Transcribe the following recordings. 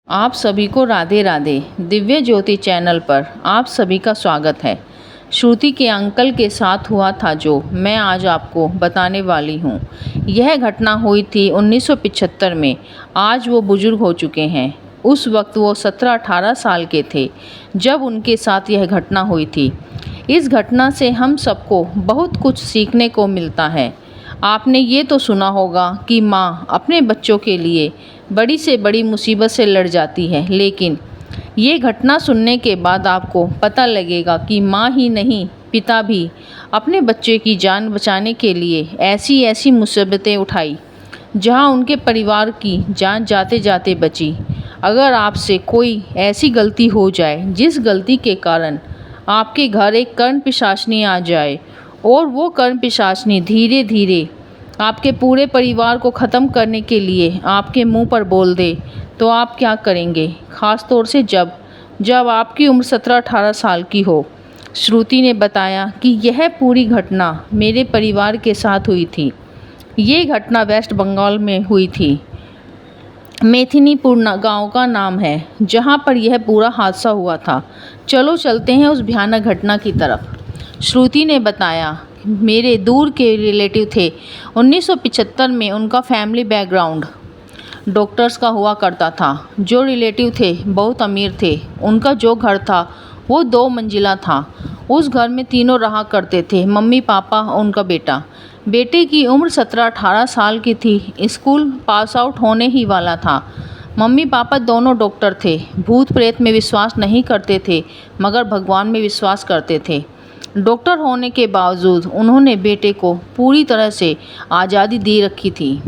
आप सभी को राधे राधे। दिव्य ज्योति चैनल पर आप सभी का स्वागत है। श्रुति के अंकल के साथ हुआ था जो मैं आज आपको बताने वाली हूँ। यह घटना हुई थी 1975 में। आज वो बुजुर्ग हो चुके हैं। उस वक्त वो 17-18 साल के थे जब उनके साथ यह घटना हुई थी। इस घटना से हम सबको बहुत कुछ सीखने को मिलता है। आपने ये तो सुना होगा कि माँ अपने बच्चों के लिए बड़ी से बड़ी मुसीबत से लड़ जाती है, लेकिन ये घटना सुनने के बाद आपको पता लगेगा कि माँ ही नहीं, पिता भी अपने बच्चे की जान बचाने के लिए ऐसी ऐसी मुसीबतें उठाई जहाँ उनके परिवार की जान जाते जाते बची। अगर आपसे कोई ऐसी गलती हो जाए जिस गलती के कारण आपके घर एक कर्ण पिशाचनी आ जाए और वो कर्ण पिशाचनी धीरे धीरे आपके पूरे परिवार को ख़त्म करने के लिए आपके मुंह पर बोल दे, तो आप क्या करेंगे? ख़ास तौर से जब आपकी उम्र 17-18 साल की हो। श्रुति ने बताया कि यह पूरी घटना मेरे परिवार के साथ हुई थी। ये घटना वेस्ट बंगाल में हुई थी। मेथिनीपुर गांव का नाम है जहां पर यह पूरा हादसा हुआ था। चलो चलते हैं उस भयानक घटना की तरफ। श्रुति ने बताया, मेरे दूर के रिलेटिव थे। 1975 में उनका फैमिली बैकग्राउंड डॉक्टर्स का हुआ करता था। जो रिलेटिव थे बहुत अमीर थे। उनका जो घर था वो 2 मंजिला था। उस घर में तीनों रहा करते थे, मम्मी पापा और उनका बेटा। बेटे की उम्र 17-18 साल की थी। स्कूल पास आउट होने ही वाला था। मम्मी पापा दोनों डॉक्टर थे। भूत प्रेत में विश्वास नहीं करते थे, मगर भगवान में विश्वास करते थे। डॉक्टर होने के बावजूद उन्होंने बेटे को पूरी तरह से आज़ादी दे रखी थी।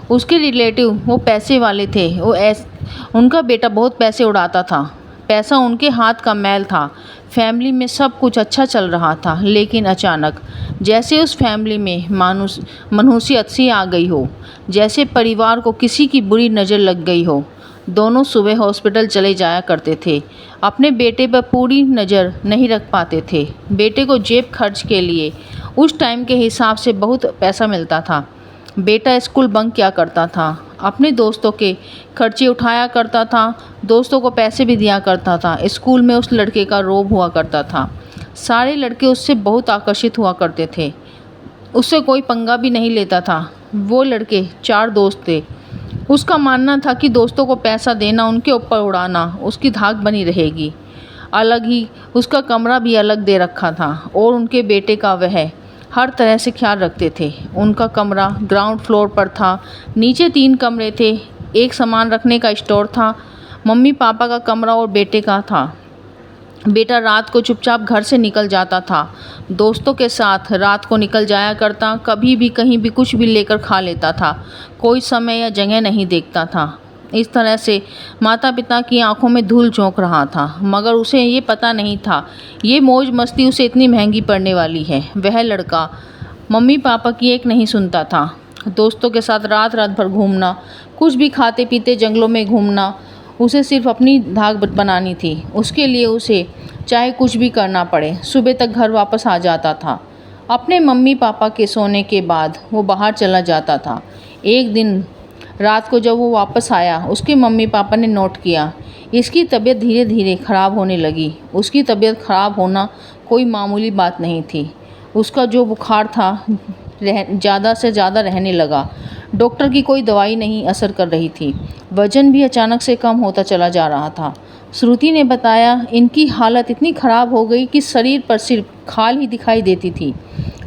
उसके रिलेटिव वो पैसे वाले थे। उनका बेटा बहुत पैसे उड़ाता था। पैसा उनके हाथ का मैल था। फैमिली में सब कुछ अच्छा चल रहा था, लेकिन अचानक जैसे उस फैमिली में मनहूसियत सी आ गई हो, जैसे परिवार को किसी की बुरी नज़र लग गई हो। दोनों सुबह हॉस्पिटल चले जाया करते थे। अपने बेटे पर पूरी नज़र नहीं रख पाते थे। बेटे को जेब खर्च के लिए उस टाइम के हिसाब से बहुत पैसा मिलता था। बेटा स्कूल बंक किया करता था, अपने दोस्तों के खर्चे उठाया करता था, दोस्तों को पैसे भी दिया करता था। स्कूल में उस लड़के का रोब हुआ करता था। सारे लड़के उससे बहुत आकर्षित हुआ करते थे। उससे कोई पंगा भी नहीं लेता था। वो लड़के 4 दोस्त थे। उसका मानना था कि दोस्तों को पैसा देना, उनके ऊपर उड़ाना उसकी धाक बनी रहेगी। अलग ही उसका कमरा भी अलग दे रखा था और उनके बेटे का वह हर तरह से ख्याल रखते थे। उनका कमरा ग्राउंड फ्लोर पर था। नीचे 3 कमरे थे। एक सामान रखने का स्टोर था। मम्मी पापा का कमरा और बेटे का था। बेटा रात को चुपचाप घर से निकल जाता था। दोस्तों के साथ रात को निकल जाया करता। कभी भी कहीं भी कुछ भी लेकर खा लेता था। कोई समय या जगह नहीं देखता था। इस तरह से माता पिता की आंखों में धूल झोंक रहा था, मगर उसे ये पता नहीं था ये मौज मस्ती उसे इतनी महंगी पड़ने वाली है। वह लड़का मम्मी पापा की एक नहीं सुनता था। दोस्तों के साथ रात रात भर घूमना, कुछ भी खाते पीते जंगलों में घूमना, उसे सिर्फ अपनी धाक बनानी थी। उसके लिए उसे चाहे कुछ भी करना पड़े। सुबह तक घर वापस आ जाता था। अपने मम्मी पापा के सोने के बाद वो बाहर चला जाता था। एक दिन रात को जब वो वापस आया, उसके मम्मी पापा ने नोट किया इसकी तबीयत धीरे धीरे ख़राब होने लगी। उसकी तबीयत ख़राब होना कोई मामूली बात नहीं थी। उसका जो बुखार था ज़्यादा से ज़्यादा रहने लगा। डॉक्टर की कोई दवाई नहीं असर कर रही थी। वज़न भी अचानक से कम होता चला जा रहा था। श्रुति ने बताया, इनकी हालत इतनी ख़राब हो गई कि शरीर पर सिर्फ खाल ही दिखाई देती थी।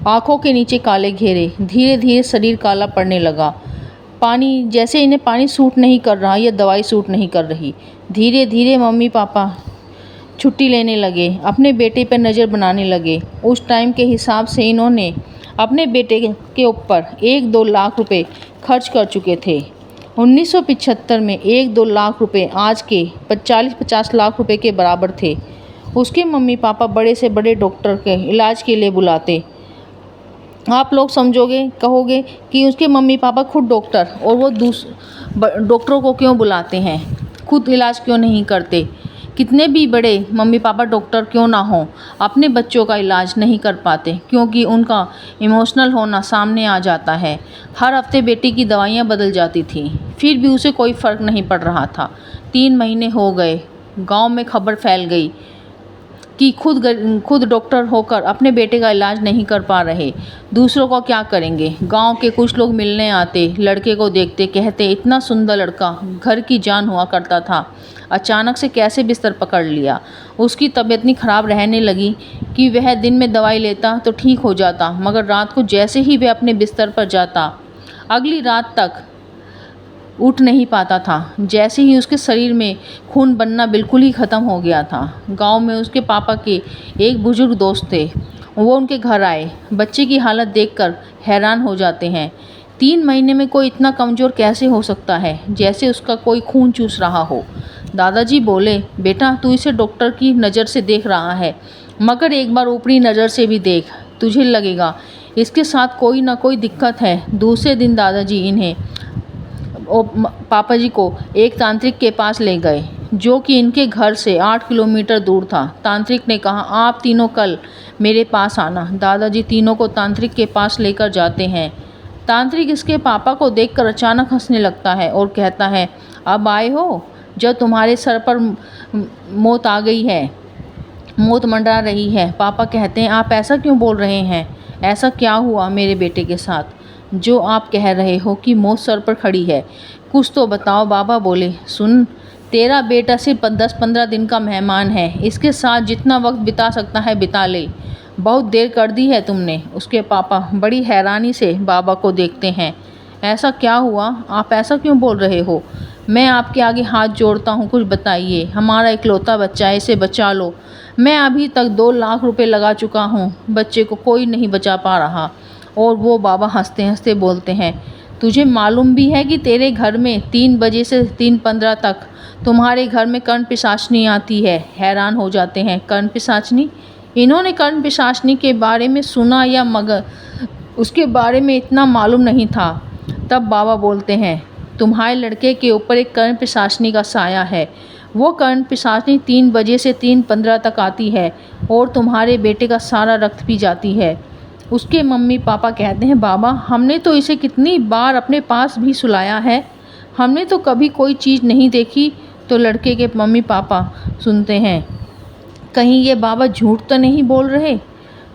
आँखों के नीचे काले घेरे। धीरे धीरे शरीर काला पड़ने लगा। पानी, जैसे इन्हें पानी सूट नहीं कर रहा या दवाई सूट नहीं कर रही। धीरे धीरे मम्मी पापा छुट्टी लेने लगे, अपने बेटे पर नज़र बनाने लगे। उस टाइम के हिसाब से इन्होंने अपने बेटे के ऊपर 1-2 लाख रुपए खर्च कर चुके थे। 1975 में 1-2 लाख रुपए आज के 40-50 लाख रुपए के बराबर थे। उसके मम्मी पापा बड़े से बड़े डॉक्टर के इलाज के लिए बुलाते। आप लोग समझोगे, कहोगे कि उसके मम्मी पापा खुद डॉक्टर और वो डॉक्टरों को क्यों बुलाते हैं, खुद इलाज क्यों नहीं करते? कितने भी बड़े मम्मी पापा डॉक्टर क्यों ना हों, अपने बच्चों का इलाज नहीं कर पाते, क्योंकि उनका इमोशनल होना सामने आ जाता है। हर हफ्ते बेटी की दवाइयाँ बदल जाती थी, फिर भी उसे कोई फ़र्क नहीं पड़ रहा था। 3 महीने हो गए, गांव में खबर फैल गई कि खुद डॉक्टर होकर अपने बेटे का इलाज नहीं कर पा रहे, दूसरों का क्या करेंगे। गांव के कुछ लोग मिलने आते, लड़के को देखते, कहते इतना सुंदर लड़का, घर की जान हुआ करता था, अचानक से कैसे बिस्तर पकड़ लिया। उसकी तबीयत इतनी ख़राब रहने लगी कि वह दिन में दवाई लेता तो ठीक हो जाता, मगर रात को जैसे ही वह अपने बिस्तर पर जाता, अगली रात तक उठ नहीं पाता था। जैसे ही उसके शरीर में खून बनना बिल्कुल ही ख़त्म हो गया था। गांव में उसके पापा के एक बुजुर्ग दोस्त थे, वो उनके घर आए। बच्चे की हालत देखकर हैरान हो जाते हैं। 3 महीने में कोई इतना कमज़ोर कैसे हो सकता है, जैसे उसका कोई खून चूस रहा हो। दादाजी बोले, बेटा तू इसे डॉक्टर की नज़र से देख रहा है, मगर एक बार ऊपरी नज़र से भी देख, तुझे लगेगा इसके साथ कोई ना कोई दिक्कत है। दूसरे दिन दादाजी इन्हें पापा जी को एक तांत्रिक के पास ले गए, जो कि इनके घर से 8 किलोमीटर दूर था। तांत्रिक ने कहा, आप तीनों कल मेरे पास आना। दादाजी तीनों को तांत्रिक के पास लेकर जाते हैं। तांत्रिक इसके पापा को देखकर अचानक हंसने लगता है और कहता है, अब आए हो जब तुम्हारे सर पर मौत आ गई है, मौत मंडरा रही है। पापा कहते हैं, आप ऐसा क्यों बोल रहे हैं? ऐसा क्या हुआ मेरे बेटे के साथ जो आप कह रहे हो कि मौत सर पर खड़ी है? कुछ तो बताओ। बाबा बोले, सुन, तेरा बेटा सिर्फ 10-15 दिन का मेहमान है, इसके साथ जितना वक्त बिता सकता है बिता ले। बहुत देर कर दी है तुमने। उसके पापा बड़ी हैरानी से बाबा को देखते हैं। ऐसा क्या हुआ? आप ऐसा क्यों बोल रहे हो? मैं आपके आगे हाथ जोड़ता हूँ, कुछ बताइए। हमारा इकलौता बच्चा है, इसे बचा लो। मैं अभी तक 2 लाख रुपए लगा चुका हूँ, बच्चे को कोई नहीं बचा पा रहा। और वो बाबा हंसते हंसते बोलते हैं, तुझे मालूम भी है कि तेरे घर में 3 बजे से 3:15 तक तुम्हारे घर में कर्ण पिशाचनी आती है? हैरान हो जाते हैं, कर्ण पिशाचनी? इन्होंने कर्ण पिशाचनी के बारे में सुना या मगर उसके बारे में इतना मालूम नहीं था। तब बाबा बोलते हैं, तुम्हारे लड़के के ऊपर एक कर्ण पिशाचनी का साया है। वो कर्ण पिशाचनी 3 बजे से 3:15 तक आती है और तुम्हारे बेटे का सारा रक्त पी जाती है। उसके मम्मी पापा कहते हैं, बाबा हमने तो इसे कितनी बार अपने पास भी सुलाया है, हमने तो कभी कोई चीज़ नहीं देखी। तो लड़के के मम्मी पापा सुनते हैं, कहीं ये बाबा झूठ तो नहीं बोल रहे?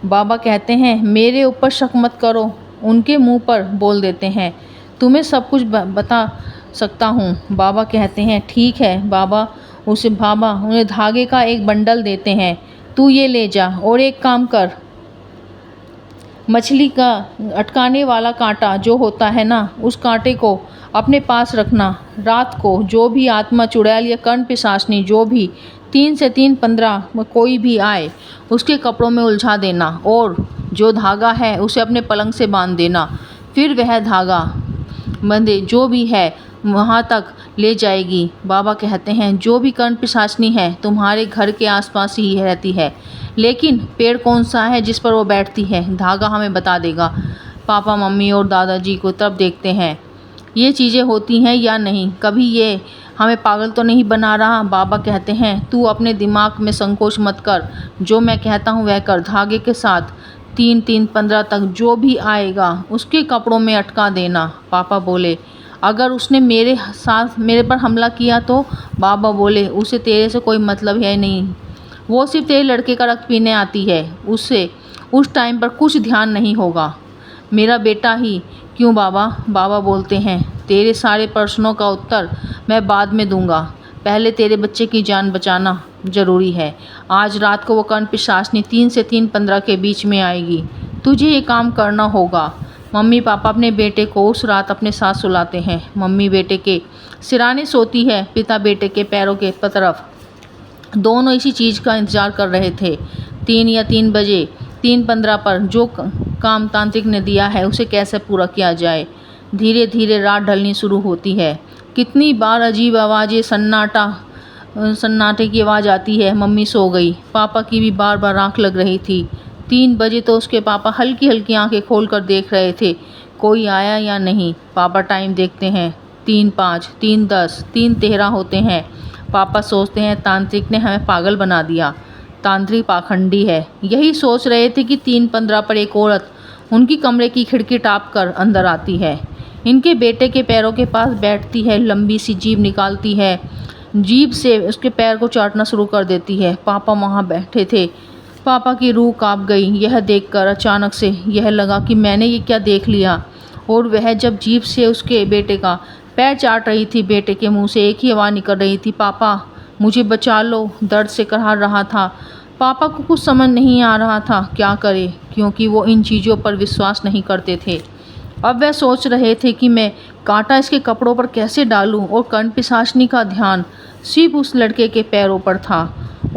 बाबा कहते हैं, मेरे ऊपर शक मत करो। उनके मुंह पर बोल देते हैं, तुम्हें सब कुछ बता सकता हूँ। बाबा कहते हैं, ठीक है। बाबा उन्हें धागे का एक बंडल देते हैं, तू ये ले जा और एक काम कर, मछली का अटकाने वाला कांटा जो होता है ना, उस कांटे को अपने पास रखना। रात को जो भी आत्मा, चुड़ैल या कर्ण पिशाचनी जो भी 3 से 3:15 में कोई भी आए, उसके कपड़ों में उलझा देना और जो धागा है उसे अपने पलंग से बांध देना। फिर वह धागा बंधे जो भी है वहाँ तक ले जाएगी। बाबा कहते हैं, जो भी कर्ण पिशाचनी है तुम्हारे घर के आसपास ही रहती है, लेकिन पेड़ कौन सा है जिस पर वो बैठती है, धागा हमें बता देगा। पापा मम्मी और दादाजी को तब देखते हैं, ये चीज़ें होती हैं या नहीं, कभी ये हमें पागल तो नहीं बना रहा। बाबा कहते हैं, तू अपने दिमाग में संकोच मत कर, जो मैं कहता हूँ वह कर। धागे के साथ 3-3:15 तक जो भी आएगा उसके कपड़ों में अटका देना। पापा बोले, अगर उसने मेरे पर हमला किया तो? बाबा बोले, उसे तेरे से कोई मतलब है नहीं, वो सिर्फ तेरे लड़के का रक्त पीने आती है, उससे उस टाइम पर कुछ ध्यान नहीं होगा। मेरा बेटा ही क्यों बाबा? बाबा बोलते हैं, तेरे सारे प्रश्नों का उत्तर मैं बाद में दूंगा, पहले तेरे बच्चे की जान बचाना ज़रूरी है। आज रात को वो कर्ण पिशाचनी 3 से 3:15 के बीच में आएगी, तुझे ये काम करना होगा। मम्मी पापा अपने बेटे को उस रात अपने साथ सुलाते हैं। मम्मी बेटे के सिराने सोती है, पिता बेटे के पैरों के तरफ। दोनों इसी चीज़ का इंतज़ार कर रहे थे। 3 या 3 बजे 3:15 पर जो काम तांत्रिक ने दिया है उसे कैसे पूरा किया जाए। धीरे धीरे रात ढलनी शुरू होती है। कितनी बार अजीब आवाज़ें, सन्नाटे की आवाज़ आती है। मम्मी सो गई, पापा की भी बार बार आँख लग रही थी। 3 बजे तो उसके पापा हल्की हल्की आंखें खोलकर देख रहे थे, कोई आया या नहीं। पापा टाइम देखते हैं, 3:05, 3:10, 3:13 होते हैं। पापा सोचते हैं, तांत्रिक ने हमें पागल बना दिया, तांत्रिक पाखंडी है। यही सोच रहे थे कि 3:15 पर एक औरत उनकी कमरे की खिड़की टाप कर अंदर आती है, इनके बेटे के पैरों के पास बैठती है, लंबी सी जीभ निकालती है, जीभ से उसके पैर को चाटना शुरू कर देती है। पापा वहाँ बैठे थे। पापा की रूह काँप गई। यह देखकर अचानक से यह लगा कि मैंने ये क्या देख लिया। और वह जब जीभ से उसके बेटे का पैर चाट रही थी, बेटे के मुंह से एक ही आवाज़ निकल रही थी, पापा मुझे बचा लो। दर्द से कराह रहा था। पापा को कुछ समझ नहीं आ रहा था क्या करे, क्योंकि वो इन चीज़ों पर विश्वास नहीं करते थे। अब वह सोच रहे थे कि मैं कांटा इसके कपड़ों पर कैसे डालूं, और कर्ण पिशाचिनी का ध्यान सिर्फ उस लड़के के पैरों पर था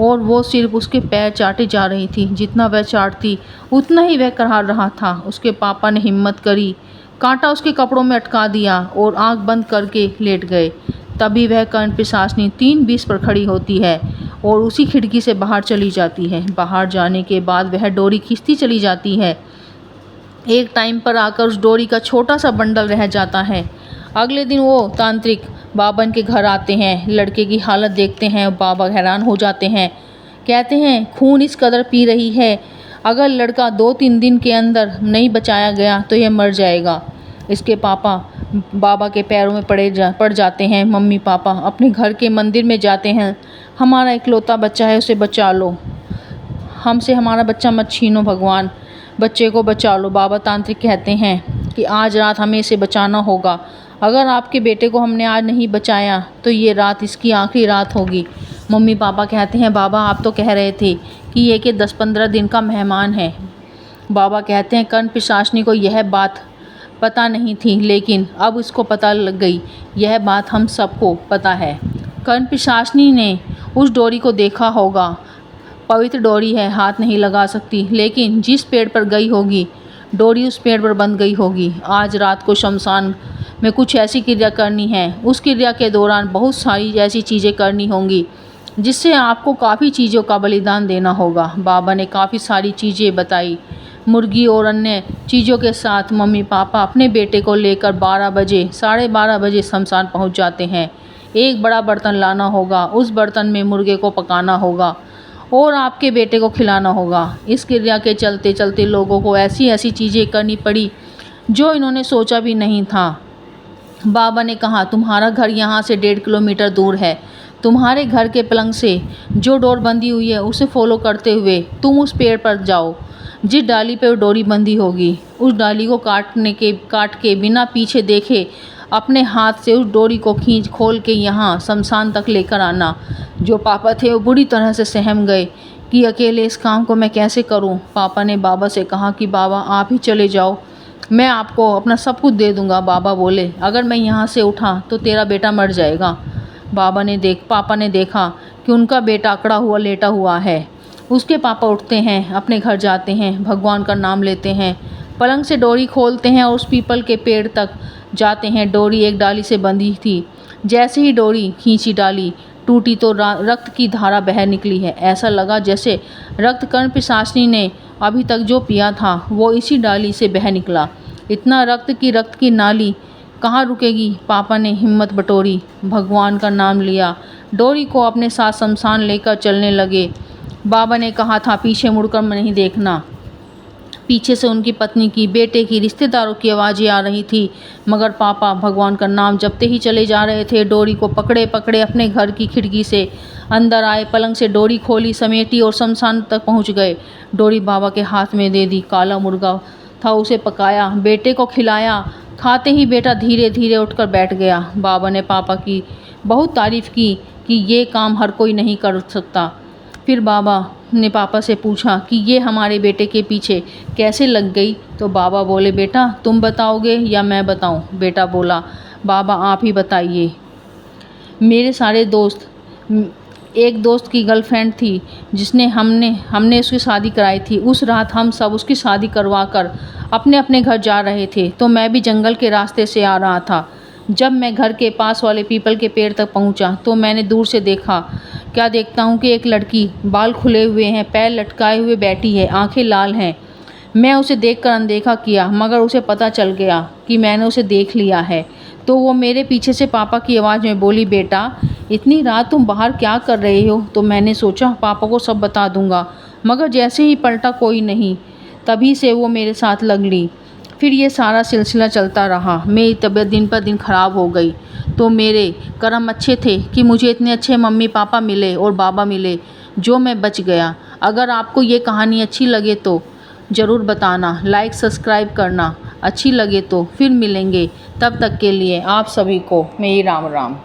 और वो सिर्फ उसके पैर चाटे जा रही थी। जितना वह चाटती उतना ही वह कराह रहा था। उसके पापा ने हिम्मत करी, कांटा उसके कपड़ों में अटका दिया और आंख बंद करके लेट गए। तभी वह कर्ण पिशाचिनी 3:20 पर खड़ी होती है और उसी खिड़की से बाहर चली जाती है। बाहर जाने के बाद वह डोरी खींचती चली जाती है। एक टाइम पर आकर उस डोरी का छोटा सा बंडल रह जाता है। अगले दिन वो तांत्रिक बाबन के घर आते हैं। लड़के की हालत देखते हैं। बाबा हैरान हो जाते हैं। कहते हैं खून इस कदर पी रही है, अगर लड़का 2-3 दिन के अंदर नहीं बचाया गया तो यह मर जाएगा। इसके पापा बाबा के पैरों में पड़ जाते हैं। मम्मी पापा अपने घर के मंदिर में जाते हैं। हमारा इकलौता बच्चा है, उसे बचा लो, हमसे हमारा बच्चा मत छीनो भगवान, बच्चे को बचा लो। बाबा तांत्रिक कहते हैं कि आज रात हमें इसे बचाना होगा। अगर आपके बेटे को हमने आज नहीं बचाया तो ये रात इसकी आखिरी रात होगी। मम्मी पापा कहते हैं बाबा आप तो कह रहे थे कि ये कि 10-15 दिन का मेहमान है। बाबा कहते हैं कर्ण पिशाचिनी को यह बात पता नहीं थी, लेकिन अब इसको पता लग गई। यह बात हम सबको पता है। कर्ण पिशाचिनी ने उस डोरी को देखा होगा। पवित्र डोरी है, हाथ नहीं लगा सकती, लेकिन जिस पेड़ पर गई होगी डोरी उस पेड़ पर बंध गई होगी। आज रात को शमशान में कुछ ऐसी क्रिया करनी है। उस क्रिया के दौरान बहुत सारी ऐसी चीज़ें करनी होंगी जिससे आपको काफ़ी चीज़ों का बलिदान देना होगा। बाबा ने काफ़ी सारी चीज़ें बताई। मुर्गी और अन्य चीज़ों के साथ मम्मी पापा अपने बेटे को लेकर 12 बजे 12:30 बजे शमशान पहुंच जाते हैं। एक बड़ा बर्तन लाना होगा, उस बर्तन में मुर्गे को पकाना होगा और आपके बेटे को खिलाना होगा। इस क्रिया के चलते चलते लोगों को ऐसी ऐसी चीज़ें करनी पड़ी जो इन्होंने सोचा भी नहीं था। बाबा ने कहा तुम्हारा घर यहाँ से 1.5 किलोमीटर दूर है। तुम्हारे घर के पलंग से जो डोर बंधी हुई है उसे फॉलो करते हुए तुम उस पेड़ पर जाओ। जिस डाली पे वो डोरी बंधी होगी उस डाली को काट के बिना पीछे देखे अपने हाथ से उस डोरी को खोल के यहाँ शमशान तक लेकर आना। जो पापा थे वो बुरी तरह से सहम गए कि अकेले इस काम को मैं कैसे करूँ। पापा ने बाबा से कहा कि बाबा आप ही चले जाओ, मैं आपको अपना सब कुछ दे दूँगा। बाबा बोले अगर मैं यहाँ से उठा तो तेरा बेटा मर जाएगा। पापा ने देखा कि उनका बेटा अकड़ा हुआ लेटा हुआ है। उसके पापा उठते हैं, अपने घर जाते हैं, भगवान का नाम लेते हैं, पलंग से डोरी खोलते हैं और उस पीपल के पेड़ तक जाते हैं। डोरी एक डाली से बंधी थी। जैसे ही डोरी खींची डाली टूटी तो रक्त की धारा बह निकली है। ऐसा लगा जैसे रक्त कर्ण पिशाचिनी ने अभी तक जो पिया था वो इसी डाली से बह निकला। इतना रक्त की नाली कहाँ रुकेगी। पापा ने हिम्मत बटोरी, भगवान का नाम लिया, डोरी को अपने साथ शमशान लेकर चलने लगे। बाबा ने कहा था पीछे मुड़कर नहीं देखना। पीछे से उनकी पत्नी की, बेटे की, रिश्तेदारों की आवाज़ें आ रही थी, मगर पापा भगवान का नाम जपते ही चले जा रहे थे। डोरी को पकड़े पकड़े अपने घर की खिड़की से अंदर आए, पलंग से डोरी खोली, समेटी और शमशान तक पहुंच गए। डोरी बाबा के हाथ में दे दी। काला मुर्गा था, उसे पकाया, बेटे को खिलाया। खाते ही बेटा धीरे धीरे उठकर बैठ गया। बाबा ने पापा की बहुत तारीफ़ की कि ये काम हर कोई नहीं कर सकता। फिर बाबा ने पापा से पूछा कि ये हमारे बेटे के पीछे कैसे लग गई। तो बाबा बोले बेटा तुम बताओगे या मैं बताऊं। बेटा बोला बाबा आप ही बताइए। मेरे सारे दोस्त, एक दोस्त की गर्लफ्रेंड थी जिसने हमने उसकी शादी कराई थी। उस रात हम सब उसकी शादी करवा कर अपने अपने घर जा रहे थे, तो मैं भी जंगल के रास्ते से आ रहा था। जब मैं घर के पास वाले पीपल के पेड़ तक पहुंचा तो मैंने दूर से देखा, क्या देखता हूं कि एक लड़की बाल खुले हुए हैं, पैर लटकाए हुए बैठी है, आंखें लाल हैं। मैं उसे देखकर अनदेखा किया, मगर उसे पता चल गया कि मैंने उसे देख लिया है। तो वो मेरे पीछे से पापा की आवाज़ में बोली बेटा इतनी रात तुम बाहर क्या कर रहे हो। तो मैंने सोचा पापा को सब बता दूंगा, मगर जैसे ही पलटा कोई नहीं। तभी से वो मेरे साथ लग ली। फिर ये सारा सिलसिला चलता रहा। मेरी तबीयत दिन पर दिन ख़राब हो गई। तो मेरे कर्म अच्छे थे कि मुझे इतने अच्छे मम्मी पापा मिले और बाबा मिले, जो मैं बच गया। अगर आपको ये कहानी अच्छी लगे तो ज़रूर बताना, लाइक सब्सक्राइब करना। अच्छी लगे तो फिर मिलेंगे, तब तक के लिए आप सभी को मेरी राम राम।